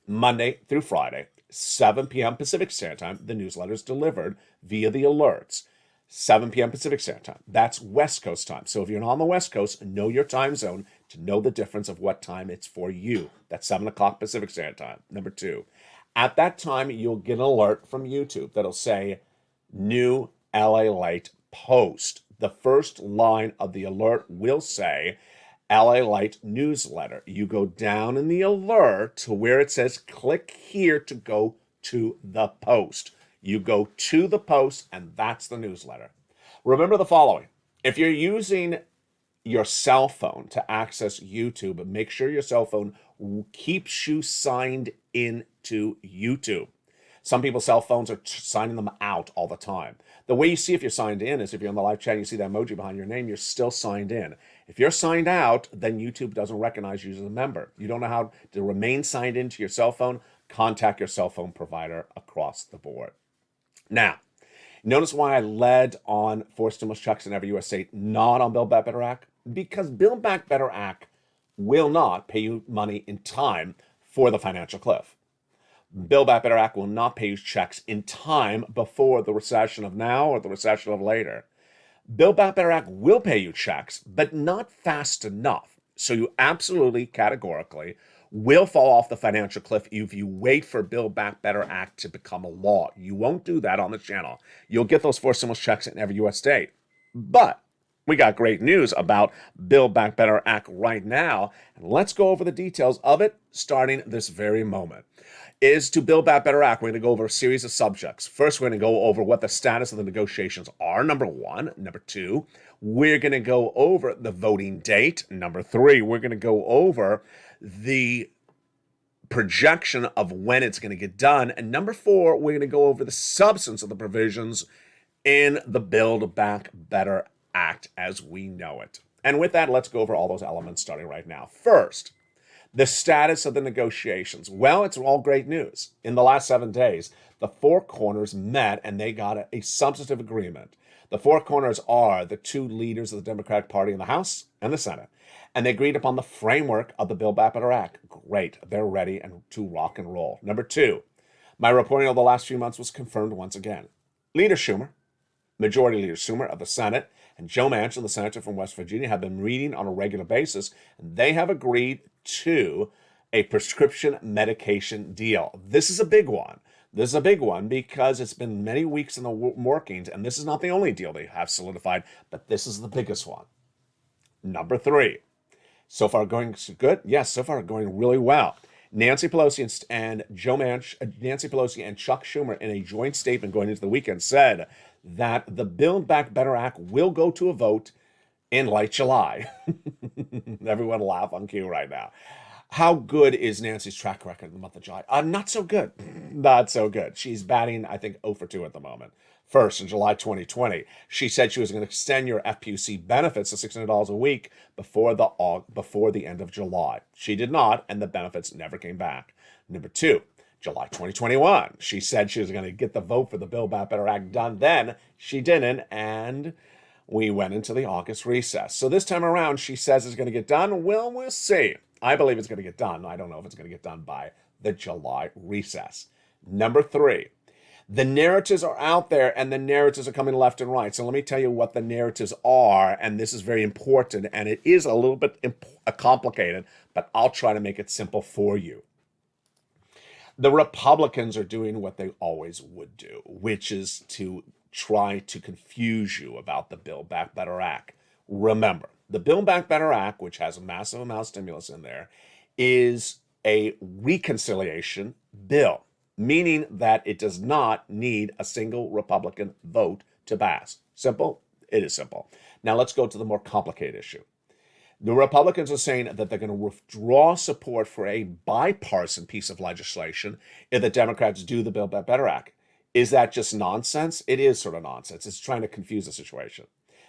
Monday through Friday, 7 p.m. Pacific Standard Time, the newsletter is delivered via the alerts. 7 p.m. Pacific Standard Time. That's West Coast time. So if you're on the West Coast, know your time zone to know the difference of what time it's for you. That's 7 o'clock Pacific Standard Time. Number 2, at that time, you'll get an alert from YouTube that'll say new LALATE post. The first line of the alert will say LALATE newsletter. You go down in the alert to where it says click here to go to the post. You go to the post, and that's the newsletter. Remember the following. If you're using your cell phone to access YouTube, make sure your cell phone keeps you signed into YouTube. Some people's cell phones are signing them out all the time. The way you see if you're signed in is if you're on the live chat, you see that emoji behind your name, you're still signed in. If you're signed out, then YouTube doesn't recognize you as a member. You don't know how to remain signed into your cell phone, contact your cell phone provider across the board. Now, notice why I led on 4 stimulus checks in every U.S. state, not on Build Back Better Act, because Build Back Better Act will not pay you money in time for the financial cliff. Build Back Better Act will not pay you checks in time before the recession of now or the recession of later. Build Back Better Act will pay you checks, but not fast enough. So you absolutely, categorically, will fall off the financial cliff if you wait for Build Back Better Act to become a law. You won't do that on the channel. You'll get those 4 stimulus checks in every U.S. state. But we got great news about Build Back Better Act right now. And let's go over the details of it starting this very moment. Is to Build Back Better Act, we're going to go over a series of subjects. First, we're going to go over what the status of the negotiations are, number 1. Number 2, we're going to go over the voting date. Number 3, we're going to go over the projection of when it's going to get done. And number 4, we're going to go over the substance of the provisions in the Build Back Better Act as we know it. And with that, let's go over all those elements starting right now. First, the status of the negotiations. Well, it's all great news. In the last 7 days, the 4 corners met and they got a substantive agreement. The 4 corners are the 2 leaders of the Democratic Party in the House and the Senate. And they agreed upon the framework of the Build Back Better Act. Great. They're ready and to rock and roll. Number 2, my reporting over the last few months was confirmed once again. Leader Schumer, Majority Leader Schumer of the Senate, and Joe Manchin, the senator from West Virginia, have been meeting on a regular basis, and they have agreed to a prescription medication deal. This is a big one. This is a big one because it's been many weeks in the workings, and this is not the only deal they have solidified, but this is the biggest one. Number 3, so far going good? Yes, so far going really well. Nancy Pelosi and Nancy Pelosi and Chuck Schumer, in a joint statement going into the weekend, said that the Build Back Better Act will go to a vote in late July. Everyone laugh on cue right now. How good is Nancy's track record in the month of July? Not so good. Not so good. She's batting, I think, 0 for 2 at the moment. First, in July 2020, she said she was going to extend your FPUC benefits to $600 a week before the end of July. She did not, and the benefits never came back. Number two, July 2021, she said she was going to get the vote for the Build Back Better Act done then. She didn't, and we went into the August recess. So this time around, she says it's going to get done. Well, we'll see. I believe it's going to get done. I don't know if it's going to get done by the July recess. Number three, the narratives are out there, and the narratives are coming left and right. So let me tell you what the narratives are, and this is very important, and it is a little bit complicated, but I'll try to make it simple for you. The Republicans are doing what they always would do, which is to try to confuse you about the Build Back Better Act. Remember, the Build Back Better Act, which has a massive amount of stimulus in there, is a reconciliation bill, meaning that it does not need a single Republican vote to pass. Simple? It is simple. Now let's go to the more complicated issue. The Republicans are saying that they're going to withdraw support for a bipartisan piece of legislation if the Democrats do the Build Back Better Act. Is that just nonsense? It is sort of nonsense. It's trying to confuse the situation.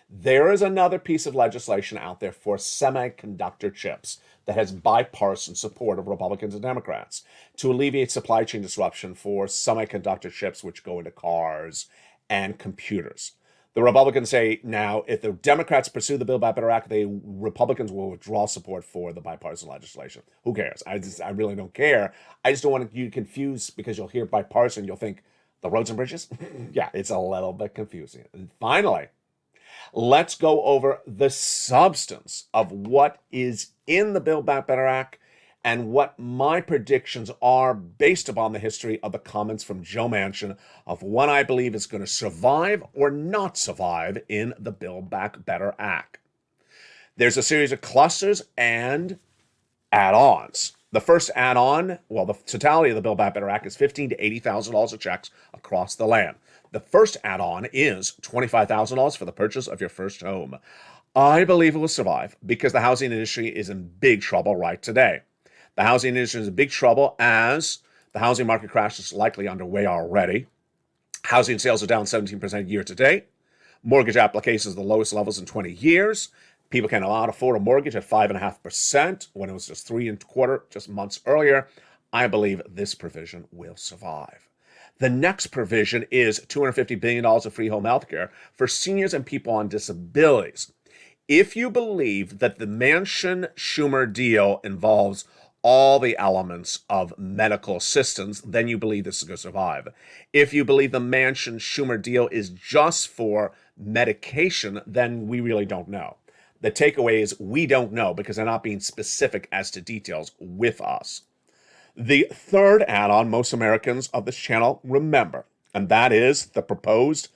There is another piece of legislation out there for semiconductor chips that has bipartisan support of Republicans and Democrats to alleviate supply chain disruption for semiconductor chips which go into cars and computers. The Republicans say now if the Democrats pursue the Build Back Better Act, the Republicans will withdraw support for the bipartisan legislation. Who cares? I really don't care. I just don't want you confused because you'll hear bipartisan, you'll think the roads and bridges? Yeah, it's a little bit confusing. And finally, let's go over the substance of what is in the Build Back Better Act and what my predictions are based upon the history of the comments from Joe Manchin of what I believe is going to survive or not survive in the Build Back Better Act. There's a series of clusters and add-ons. The first add-on, well, the totality of the Build Back Better Act is $15,000 to $80,000 of checks across the land. The first add-on is $25,000 for the purchase of your first home. I believe it will survive because the housing industry is in big trouble right today. The housing industry is in big trouble as the housing market crash is likely underway already. Housing sales are down 17% year to date. Mortgage applications are the lowest levels in 20 years. People cannot afford a mortgage at 5.5% when it was just 3.25% just months earlier. I believe this provision will survive. The next provision is $250 billion of free home health care for seniors and people on disabilities. If you believe that the Manchin-Schumer deal involves all the elements of medical assistance, then you believe this is going to survive. If you believe the Manchin-Schumer deal is just for medication, then we really don't know. The takeaway is we don't know because they're not being specific as to details with us. The third add-on most Americans of this channel remember, and that is the proposed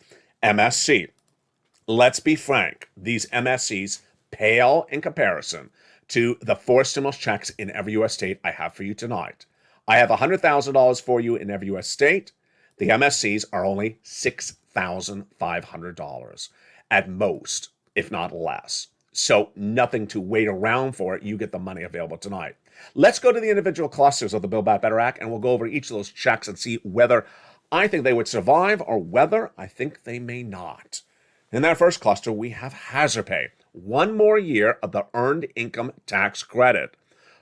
MSC. Let's be frank, these MSCs pale in comparison to the 4 stimulus checks in every U.S. state I have for you tonight. I have $100,000 for you in every U.S. state. The MSCs are only $6,500 at most, if not less. So nothing to wait around for. You get the money available tonight. Let's go to the individual clusters of the Build Back Better Act, and we'll go over each of those checks and see whether I think they would survive or whether I think they may not. In that first cluster, we have hazard pay. 1 more year of the earned income tax credit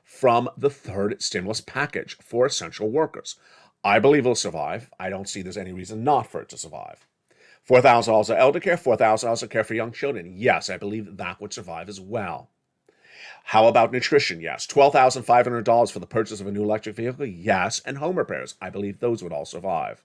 from the third stimulus package for essential workers. I believe it'll survive. I don't see there's any reason not for it to survive. $4,000 of elder care, $4,000 of care for young children. Yes, I believe that would survive as well. How about nutrition? Yes. $12,500 for the purchase of a new electric vehicle? Yes. And home repairs? I believe those would all survive.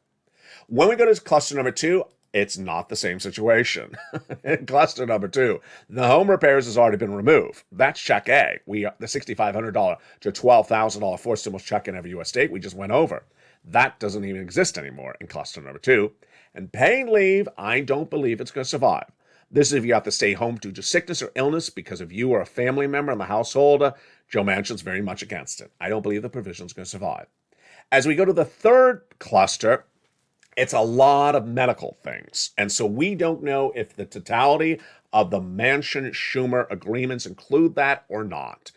When we go to cluster number 2, it's not the same situation. In cluster number 2, the home repairs has already been removed. That's check A. The $6,500 to $12,000 forced stimulus check in every U.S. state we just went over. That doesn't even exist anymore in cluster number 2. And paid leave, I don't believe it's going to survive. This is if you have to stay home due to sickness or illness because of you or a family member in the household. Joe Manchin's very much against it. I don't believe the provision is going to survive. As we go to the third cluster, it's a lot of medical things. And so we don't know if the totality of the Manchin-Schumer agreements include that or not.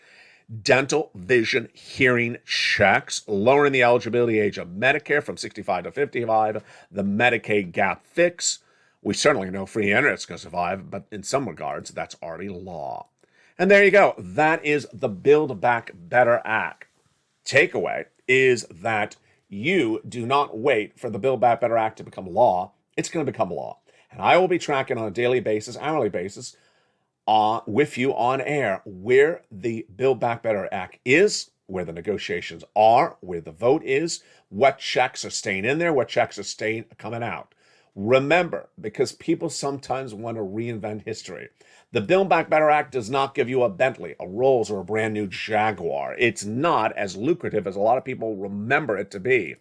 Dental, vision, hearing checks, lowering the eligibility age of Medicare from 65 to 55, the Medicaid gap fix, We certainly know free internet's going to survive, but in some regards, that's already law. And there you go. That is the Build Back Better Act. Takeaway is that you do not wait for the Build Back Better Act to become law. It's going to become law. And I will be tracking on a daily basis, hourly basis, with you on air where the Build Back Better Act is, where the negotiations are, where the vote is, what checks are staying in there, what checks are coming out. Remember, because people sometimes want to reinvent history, the Build Back Better Act does not give you a Bentley, a Rolls, or a brand new Jaguar. It's not as lucrative as a lot of people remember it to be.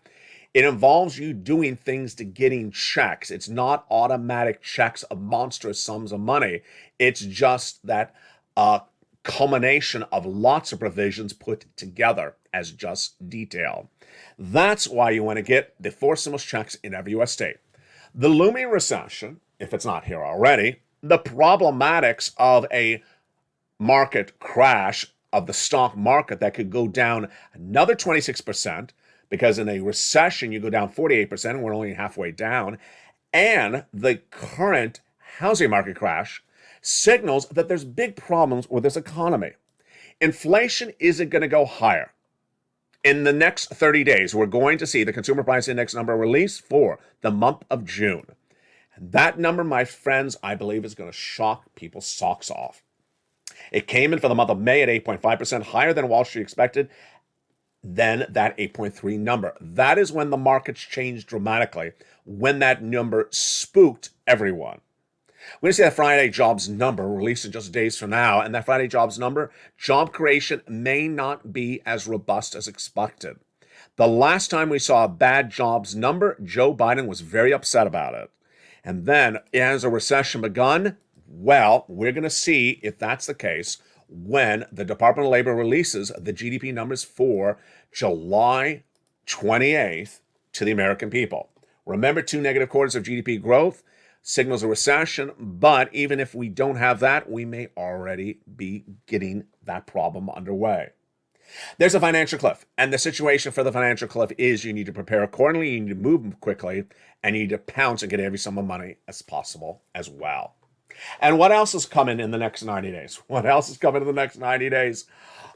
It involves you doing things to getting checks. It's not automatic checks of monstrous sums of money. It's just that culmination of lots of provisions put together as just detail. That's why you want to get the 4 stimulus checks in every U.S. state. The looming recession, if it's not here already, the problematics of a market crash of the stock market that could go down another 26%, because in a recession you go down 48%, and we're only halfway down, and the current housing market crash signals that there's big problems with this economy. Inflation isn't going to go higher. In the next 30 days, we're going to see the Consumer Price Index number released for the month of June. And that number, my friends, I believe is going to shock people's socks off. It came in for the month of May at 8.5%, higher than Wall Street expected, than that 8.3 number. That is when the markets changed dramatically, when that number spooked everyone. We're going to see that Friday jobs number released in just days from now, and that Friday jobs number, job creation may not be as robust as expected. The last time we saw a bad jobs number, Joe Biden was very upset about it. And then, as a recession begun, well, we're going to see if that's the case when the Department of Labor releases the GDP numbers for July 28th to the American people. Remember, 2 negative quarters of GDP growth signals a recession, but even if we don't have that, we may already be getting that problem underway. There's a financial cliff, and the situation for the financial cliff is you need to prepare accordingly, you need to move quickly, and you need to pounce and get every sum of money as possible as well. And what else is coming in the next 90 days? What else is coming in the next 90 days?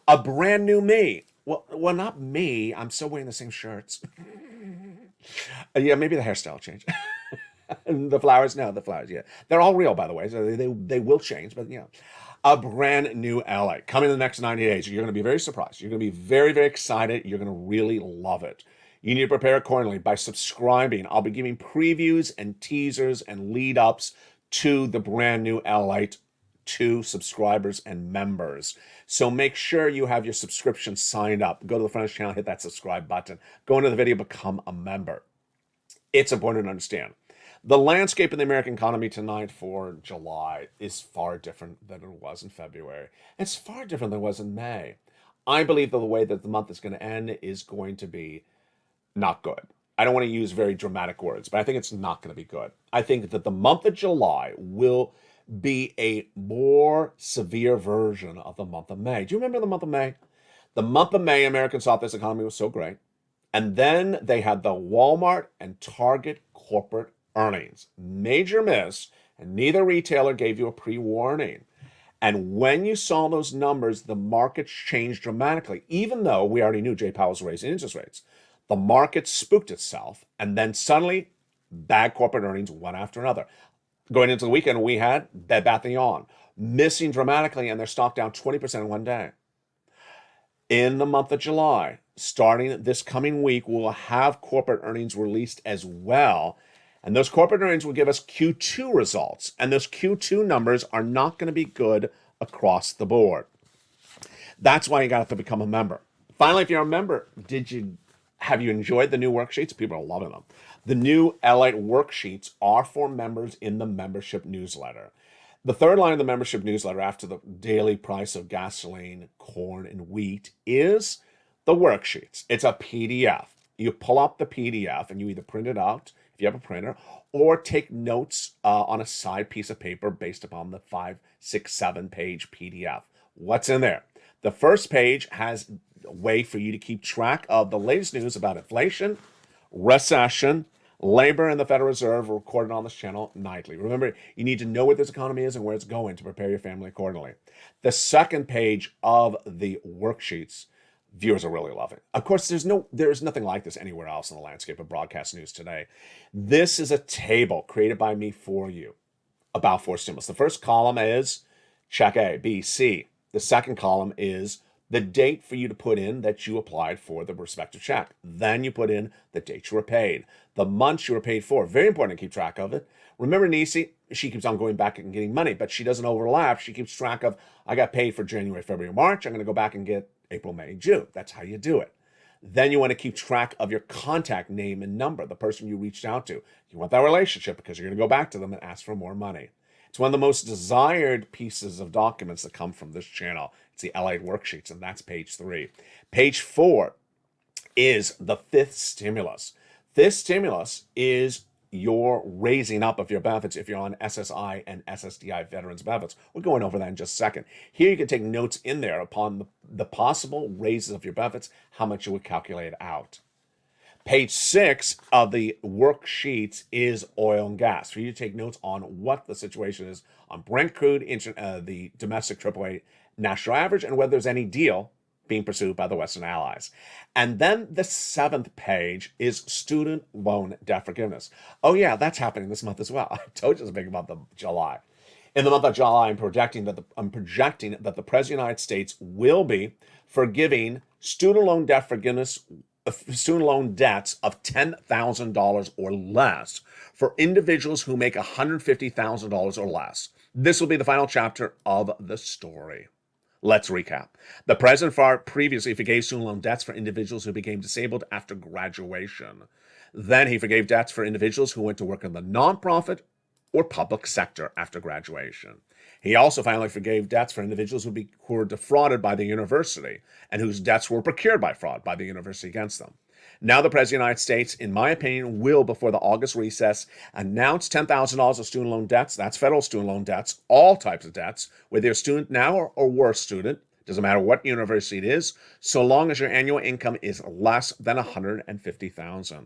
A brand new me. Well, not me. I'm still wearing the same shirts. Yeah, maybe the hairstyle change. And the flowers, yeah. They're all real, by the way, so they will change, but yeah. A brand new LA coming in the next 90 days. You're going to be very surprised. You're going to be very, very excited. You're going to really love it. You need to prepare accordingly by subscribing. I'll be giving previews and teasers and lead-ups to the brand new LALATE to subscribers and members. So make sure you have your subscription signed up. Go to the front of the channel, hit that subscribe button. Go into the video, become a member. It's important to understand. The landscape of the American economy tonight for July is far different than it was in February. It's far different than it was in May. I believe that the way that the month is going to end is going to be not good. I don't want to use very dramatic words, but I think it's not going to be good. I think that the month of July will be a more severe version of the month of May. Do you remember the month of May? The month of May, Americans thought this economy was so great. And then they had the Walmart and Target corporate earnings. Major miss, and neither retailer gave you a pre-warning. And when you saw those numbers, the markets changed dramatically, even though we already knew Jay Powell's raising interest rates. The market spooked itself, and then suddenly, bad corporate earnings one after another. Going into the weekend, we had Bed Bath & Beyond missing dramatically, and their stock down 20% in one day. In the month of July, starting this coming week, we'll have corporate earnings released as well. And those corporate earnings will give us Q2 results. And those Q2 numbers are not going to be good across the board. That's why you got to become a member. Finally, if you're a member, have you enjoyed the new worksheets? People are loving them. The new LALATE worksheets are for members in the membership newsletter. The third line of the membership newsletter after the daily price of gasoline, corn, and wheat is the worksheets. It's a PDF. You pull up the PDF and you either print it out if you have a printer, or take notes on a side piece of paper based upon the 5, 6, 7 page PDF. What's in there? The first page has a way for you to keep track of the latest news about inflation, recession, Labor and the Federal Reserve are recorded on this channel nightly. Remember, you need to know what this economy is and where it's going to prepare your family accordingly. The second page of the worksheets, viewers are really loving. Of course, there's nothing like this anywhere else in the landscape of broadcast news today. This is a table created by me for you about forced stimulus. The first column is check A, B, C. The second column is the date for you to put in that you applied for the respective check. Then you put in the date you were paid, the months you were paid for. Very important to keep track of it. Remember Nisi, she keeps on going back and getting money, but she doesn't overlap. She keeps track of, I got paid for January, February, March. I'm going to go back and get April, May, June. That's how you do it. Then you want to keep track of your contact name and number, the person you reached out to. You want that relationship because you're going to go back to them and ask for more money. It's one of the most desired pieces of documents that come from this channel. It's the LALATE worksheets, and that's page 3. Page 4 is the fifth stimulus. This stimulus is your raising up of your benefits if you're on SSI and SSDI veterans benefits. We're going over that in just a second. Here you can take notes in there upon the possible raises of your benefits, how much you would calculate out. Page 6 of the worksheets is oil and gas, for you to take notes on what the situation is on Brent crude, the domestic AAA national average, and whether there's any deal being pursued by the Western allies. And then the 7th page is student loan debt forgiveness. Oh yeah, that's happening this month as well. I told you it's a big month of July. In the month of July, I'm projecting that the President of the United States will be forgiving student loan debt forgiveness, student loan debts of $10,000 or less for individuals who make $150,000 or less. This will be the final chapter of the story. Let's recap. The president previously forgave student loan debts for individuals who became disabled after graduation. Then he forgave debts for individuals who went to work in the nonprofit or public sector after graduation. He also finally forgave debts for individuals who were defrauded by the university and whose debts were procured by fraud by the university against them. Now the President of the United States, in my opinion, will, before the August recess, announce $10,000 of student loan debts. That's federal student loan debts, all types of debts, whether you're a student now or were a student. Doesn't matter what university it is, so long as your annual income is less than $150,000.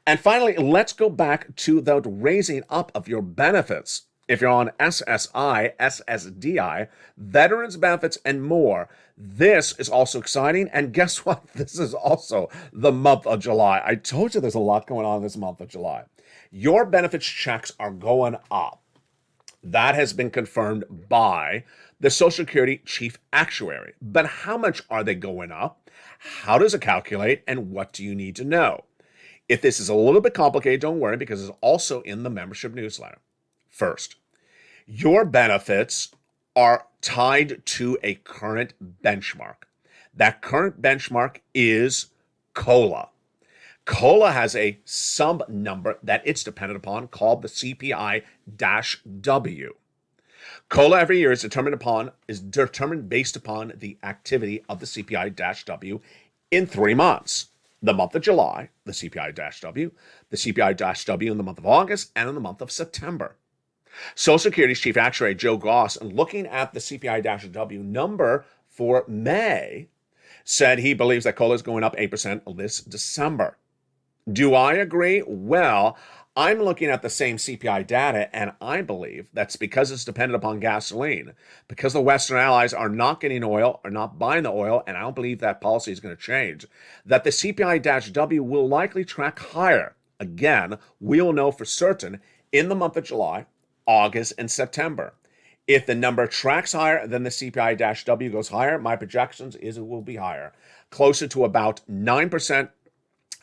And finally, let's go back to the raising up of your benefits. If you're on SSI, SSDI, veterans benefits, and more, this is also exciting. And guess what? This is also the month of July. I told you there's a lot going on this month of July. Your benefits checks are going up. That has been confirmed by the Social Security Chief Actuary. But how much are they going up? How does it calculate? And what do you need to know? If this is a little bit complicated, don't worry, because it's also in the membership newsletter. First, your benefits are tied to a current benchmark. That current benchmark is COLA. COLA has a sub number that it's dependent upon called the CPI-W. COLA every year is determined based upon the activity of the CPI-W in 3 months. The month of July, the CPI-W, the CPI-W in the month of August, and in the month of September. Social Security's Chief Actuary, Joe Goss, looking at the CPI-W number for May, said he believes that COLA is going up 8% this December. Do I agree? Well, I'm looking at the same CPI data, and I believe that's because it's dependent upon gasoline. Because the Western allies are not getting oil, are not buying the oil, and I don't believe that policy is going to change, that the CPI-W will likely track higher. Again, we'll know for certain in the month of July, August, and September. If the number tracks higher, then the CPI-W goes higher. My projections is it will be higher, closer to about 9%.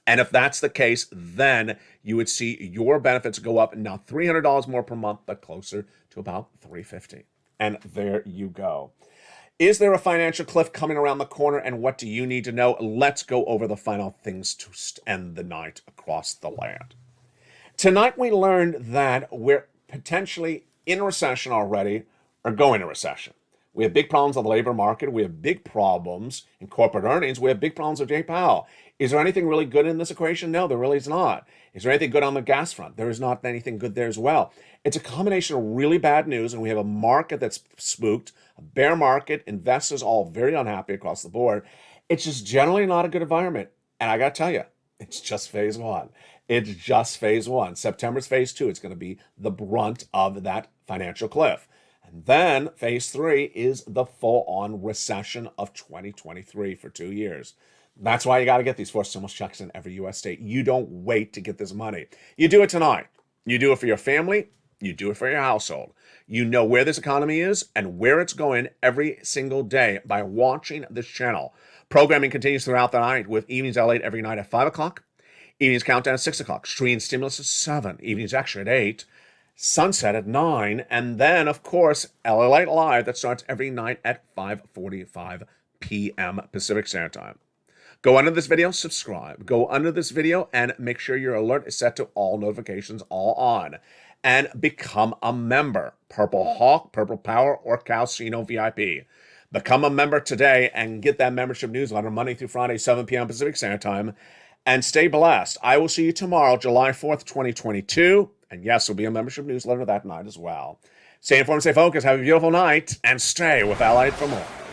And if that's the case, then you would see your benefits go up, not $300 more per month, but closer to about $350. And there you go. Is there a financial cliff coming around the corner, and what do you need to know? Let's go over the final things to end the night across the land. Tonight we learned that we're potentially in a recession already, or going to recession. We have big problems on the labor market. We have big problems in corporate earnings. We have big problems with Jay Powell. Is there anything really good in this equation? No, there really is not. Is there anything good on the gas front? There is not anything good there as well. It's a combination of really bad news, and we have a market that's spooked, a bear market, investors all very unhappy across the board. It's just generally not a good environment. And I got to tell you, it's just phase 1. It's just phase one. September's phase two. It's going to be the brunt of that financial cliff. And then phase three is the full-on recession of 2023 for 2 years. That's why you got to get these forced stimulus checks in every U.S. state. You don't wait to get this money. You do it tonight. You do it for your family. You do it for your household. You know where this economy is and where it's going every single day by watching this channel. Programming continues throughout the night with Evenings LALATE every night at 5 o'clock. Evenings Countdown at 6 o'clock. Stream Stimulus at 7. Evenings Extra at 8. Sunset at 9. And then, of course, LALATE Live that starts every night at 5:45 p.m. Pacific Standard Time. Go under this video, subscribe. Go under this video and make sure your alert is set to all notifications, all on. And become a member. Purple Hawk, Purple Power, or Calcino VIP. Become a member today and get that membership newsletter Monday through Friday, 7 p.m. Pacific Standard Time. And stay blessed. I will see you tomorrow, July 4th, 2022. And yes, there'll be a membership newsletter that night as well. Stay informed, stay focused, have a beautiful night, and stay with LALATE for more.